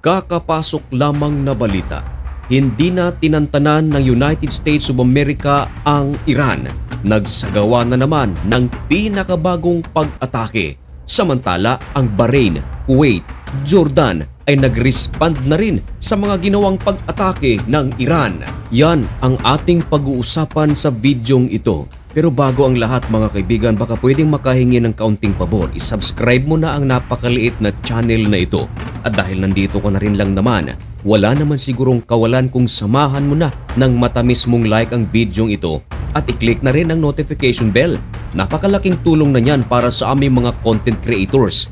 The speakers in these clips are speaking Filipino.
Kakapasok lamang na balita, hindi na tinantanan ng United States of America ang Iran. Nagsagawa na naman ng pinakabagong pag-atake. Samantala ang Bahrain, Kuwait, Jordan ay nag-respond na rin sa mga ginawang pag-atake ng Iran. Yan ang ating pag-uusapan sa videong ito. Pero bago ang lahat mga kaibigan, baka pwedeng makahingi ng kaunting pabor. I-subscribe mo na ang napakaliit na channel na ito. At dahil nandito ka na rin lang naman, wala naman sigurong kawalan kung samahan mo na ng matamis mong like ang videong ito at i-click na rin ang notification bell. Napakalaking tulong na yan para sa aming mga content creators.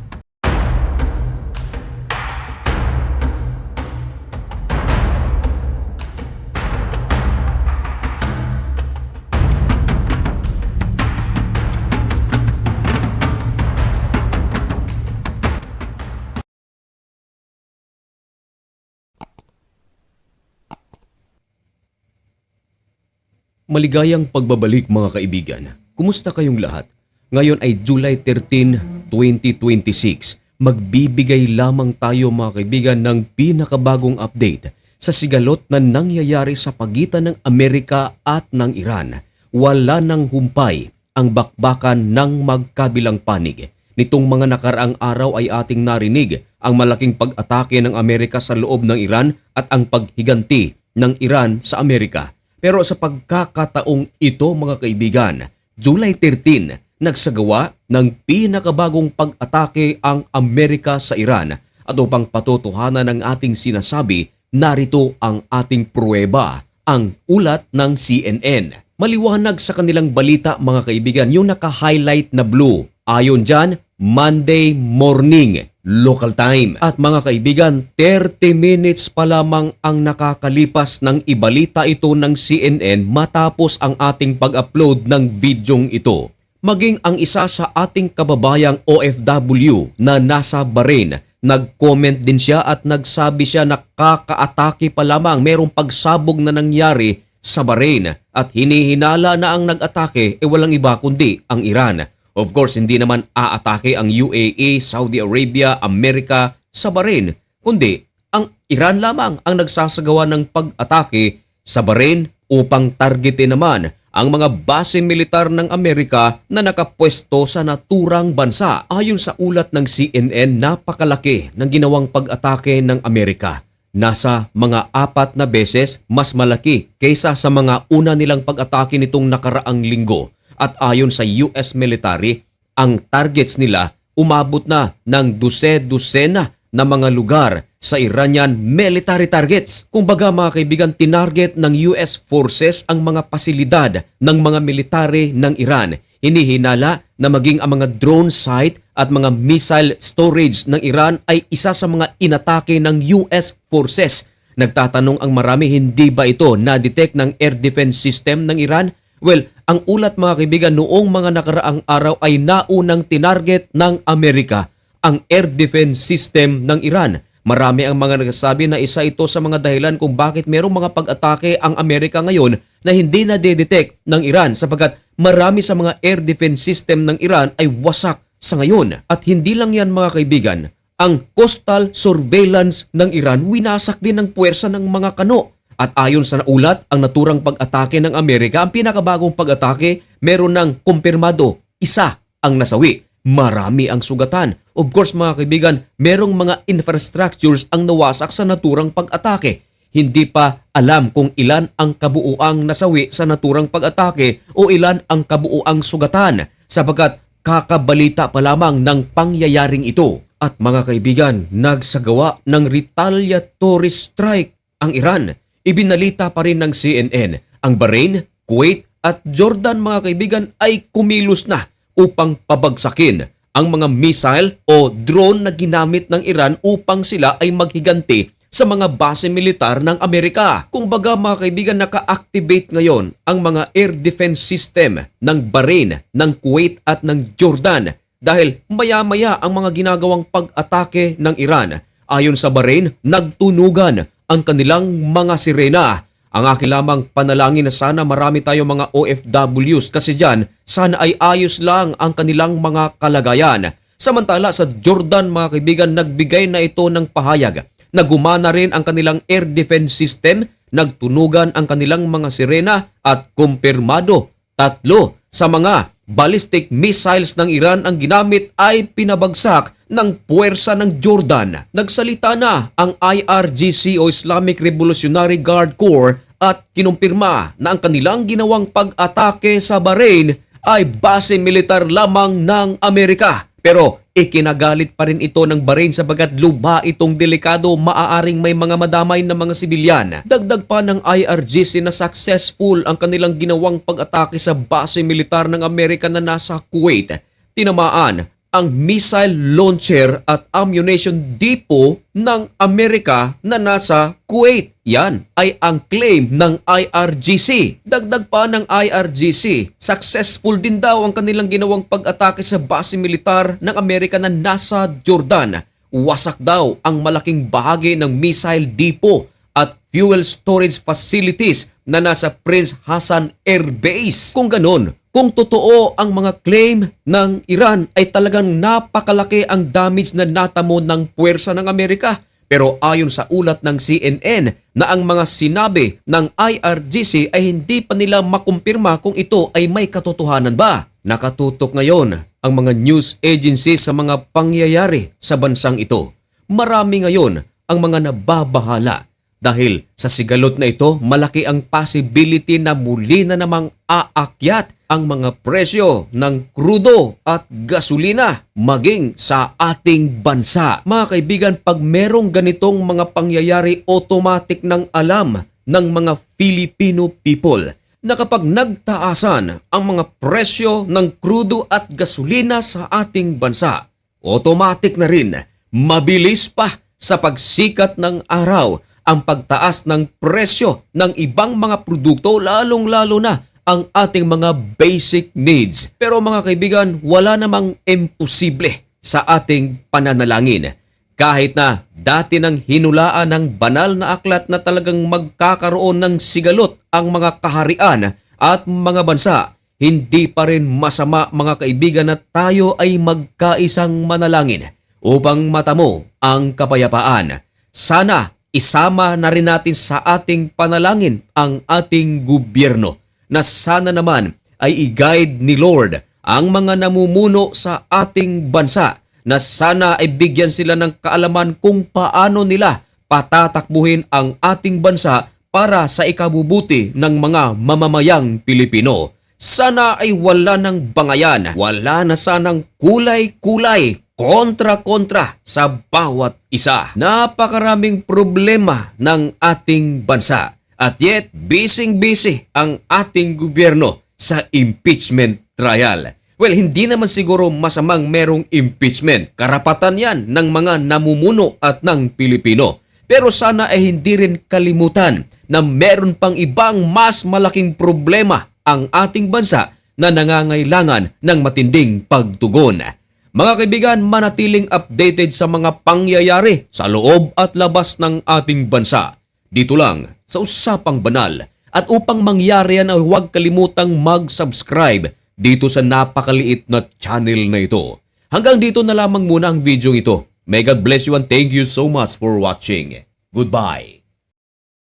Maligayang pagbabalik mga kaibigan. Kumusta kayong lahat? Ngayon ay July 13, 2026. Magbibigay lamang tayo mga kaibigan ng pinakabagong update sa sigalot na nangyayari sa pagitan ng Amerika at ng Iran. Wala nang humpay ang bakbakan ng magkabilang panig. Nitong mga nakaraang araw ay ating narinig ang malaking pag-atake ng Amerika sa loob ng Iran at ang paghiganti ng Iran sa Amerika. Pero sa pagkakataong ito mga kaibigan, July 13, nagsagawa ng pinakabagong pag-atake ang Amerika sa Iran. At upang patotohanan ng ating sinasabi, narito ang ating pruweba, ang ulat ng CNN. Maliwanag sa kanilang balita mga kaibigan yung naka-highlight na blue. Ayon dyan, Monday morning, local time. At mga kaibigan, 30 minutes pa lamang ang nakakalipas ng ibalita ito ng CNN matapos ang ating pag-upload ng videong ito. Maging ang isa sa ating kababayang OFW na nasa Bahrain, nag-comment din siya at nagsabi siya na kakaatake pa lamang merong pagsabog na nangyari sa Bahrain at hinihinala na ang nag-atake walang iba kundi ang Iran. Of course, hindi naman aatake ang UAE, Saudi Arabia, Amerika sa Bahrain, kundi ang Iran lamang ang nagsasagawa ng pag-atake sa Bahrain upang targetin naman ang mga base militar ng Amerika na nakapwesto sa naturang bansa. Ayon sa ulat ng CNN, napakalaki ng ginawang pag-atake ng Amerika. Nasa mga 4 na beses mas malaki kaysa sa mga una nilang pag-atake nitong nakaraang linggo. At ayon sa US military, ang targets nila umabot na ng dose-dosena na mga lugar sa Iranian military targets. Kumbaga mga kaibigan, tinarget ng US forces ang mga pasilidad ng mga military ng Iran. Hinihinala na maging ang mga drone site at mga missile storage ng Iran ay isa sa mga inatake ng US forces. Nagtatanong ang marami, hindi ba ito na-detect ng air defense system ng Iran? Well, ang ulat mga kaibigan, noong mga nakaraang araw ay naunang tinarget ng Amerika ang air defense system ng Iran. Marami ang mga nagsasabi na isa ito sa mga dahilan kung bakit merong mga pag-atake ang Amerika ngayon na hindi na-detect ng Iran sapagkat marami sa mga air defense system ng Iran ay wasak sa ngayon. At hindi lang yan mga kaibigan, ang coastal surveillance ng Iran winasak din ng puwersa ng mga kano. At ayon sa naulat, ang naturang pag-atake ng Amerika, ang pinakabagong pag-atake, meron ng kumpirmado, isa ang nasawi. Marami ang sugatan. Of course mga kaibigan, merong mga infrastructures ang nawasak sa naturang pag-atake. Hindi pa alam kung ilan ang kabuuang nasawi sa naturang pag-atake o ilan ang kabuuang sugatan sapagkat kakabalita pa lamang ng pangyayaring ito. At mga kaibigan, nagsagawa ng retaliatory strike ang Iran. Ibinalita pa rin ng CNN, ang Bahrain, Kuwait at Jordan mga kaibigan ay kumilos na upang pabagsakin ang mga missile o drone na ginamit ng Iran upang sila ay maghiganti sa mga base militar ng Amerika. Kung baga mga kaibigan, naka-activate ngayon ang mga air defense system ng Bahrain, ng Kuwait at ng Jordan dahil maya-maya ang mga ginagawang pag-atake ng Iran. Ayon sa Bahrain, nagtunugan ang kanilang mga sirena. Ang aking lamang panalangin na sana marami tayo mga OFWs kasi dyan sana ay ayos lang ang kanilang mga kalagayan. Samantala sa Jordan mga kaibigan, nagbigay na ito ng pahayag na gumana rin ang kanilang air defense system, nagtunugan ang kanilang mga sirena at kumpirmado 3 sa mga ballistic missiles ng Iran ang ginamit ay pinabagsak ng puwersa ng Jordan. Nagsalita na ang IRGC o Islamic Revolutionary Guard Corps at kinumpirma na ang kanilang ginawang pag-atake sa Bahrain ay base militar lamang ng Amerika. Pero ikinagalit pa rin ito ng Bahrain sapagkat lubha itong delikado, maaaring may mga madamay na mga sibilyan. Dagdag pa ng IRGC na successful ang kanilang ginawang pag-atake sa base militar ng Amerika na nasa Kuwait. Tinamaan ang missile launcher at ammunition depot ng Amerika na nasa Kuwait. Yan ay ang claim ng IRGC. Dagdag pa ng IRGC, successful din daw ang kanilang ginawang pag-atake sa base militar ng Amerika na nasa Jordan. Wasak daw ang malaking bahagi ng missile depot at fuel storage facilities na nasa Prince Hassan Air Base. Kung ganon, kung totoo ang mga claim ng Iran ay talagang napakalaki ang damage na natamo ng puwersa ng Amerika. Pero ayon sa ulat ng CNN na ang mga sinabi ng IRGC ay hindi pa nila makumpirma kung ito ay may katotohanan ba. Nakatutok ngayon ang mga news agencies sa mga pangyayari sa bansang ito. Marami ngayon ang mga nababahala. Dahil sa sigalot na ito, malaki ang possibility na muli na namang aakyat ang mga presyo ng krudo at gasolina maging sa ating bansa. Mga kaibigan, pag merong ganitong mga pangyayari, automatic nang alam ng mga Filipino people na kapag nagtaasan ang mga presyo ng krudo at gasolina sa ating bansa, automatic na rin, mabilis pa sa pagsikat ng araw ang pagtaas ng presyo ng ibang mga produkto, lalong-lalo na ang ating mga basic needs. Pero mga kaibigan, wala namang imposible sa ating pananalangin. Kahit na dati nang hinulaan ng banal na aklat na talagang magkakaroon ng sigalot ang mga kaharian at mga bansa, hindi pa rin masama mga kaibigan na tayo ay magkaisang manalangin upang matamo ang kapayapaan. Sana isama na rin natin sa ating panalangin ang ating gobyerno na sana naman ay i-guide ni Lord ang mga namumuno sa ating bansa na sana ay bigyan sila ng kaalaman kung paano nila patatakbuhin ang ating bansa para sa ikabubuti ng mga mamamayang Pilipino. Sana ay wala ng bangayan, wala na sanang kulay-kulay, kontra-kontra sa bawat isa. Napakaraming problema ng ating bansa. At yet, busy-busy ang ating gobyerno sa impeachment trial. Well, hindi naman siguro masamang merong impeachment. Karapatan yan ng mga namumuno at ng Pilipino. Pero sana ay hindi rin kalimutan na meron pang ibang mas malaking problema ang ating bansa na nangangailangan ng matinding pagtugon. Mga kaibigan, manatiling updated sa mga pangyayari sa loob at labas ng ating bansa. Dito lang sa Usapang Banal. At upang mangyari yan ay huwag kalimutang mag-subscribe dito sa napakaliit na channel na ito. Hanggang dito na lamang muna ang video ito. May God bless you and thank you so much for watching. Goodbye.